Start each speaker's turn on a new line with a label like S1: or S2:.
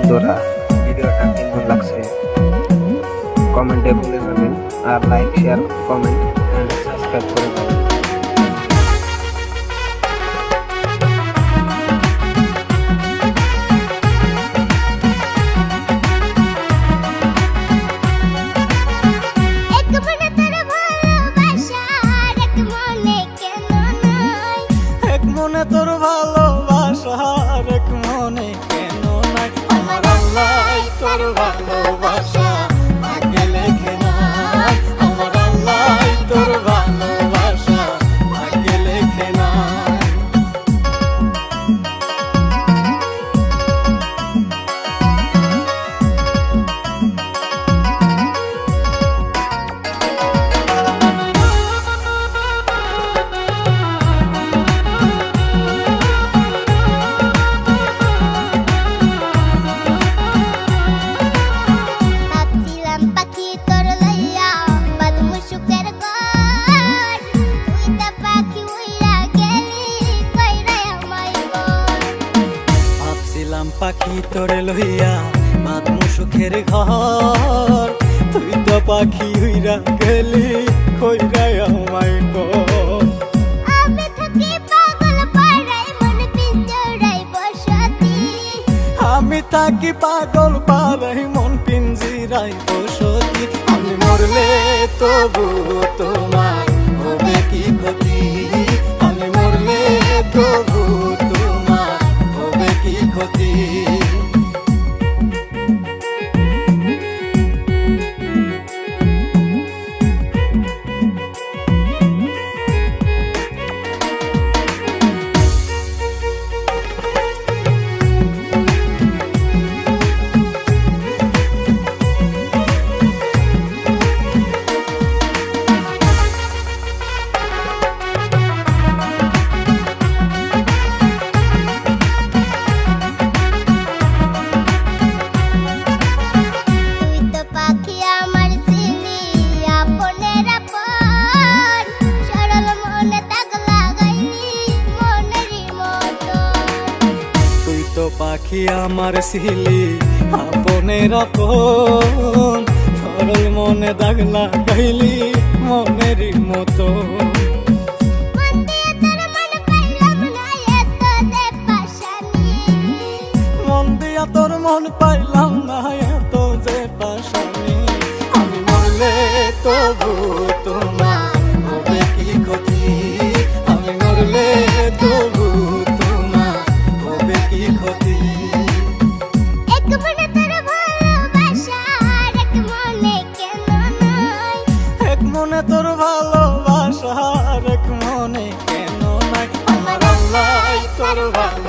S1: বন্ধুরা, ভিডিওটা কেমন লাগছে কমেন্টে বলে যাবেন, আর like share comment and subscribe করে দেবেন।
S2: তোর ভালোবাসা এক মনে কেন নাই, আমার আল্লাহ তোর ভালোবাসা ভাগ্যে লেখে নাই, আমার আল্লাহ তোর ভালোবাসা ভাগ্যে লেখে নাই। পাখি তোরে লইয়া বাঁধমু সুখের ঘর, তুই তো পাখি হইরা গেলি কইরা আমায় কর। আমি থাকি পাগল পাড়াই মন পিঞ্জিরাই বসতি, আমি মরলে তবু তোমার হবে কি ক্ষতি, আমি মরলে তবু তোমার হবে কি ক্ষতি। পাখি আমার ছিলি আপনের আপন, সরল মনে দাগ লাগাইলি মনেরই মতো। মন দিয়া তোর মন পাইলাম না এত যে পাশানি, আমি মরলে তবু তোমার হবে কি ক্ষতি, আমি মরলে তবু তোমার হবে কি ক্ষতি। মনে তোর ভালোবাসা এক মনে কেন নাই, আমার আল্লাহ তোর ভালো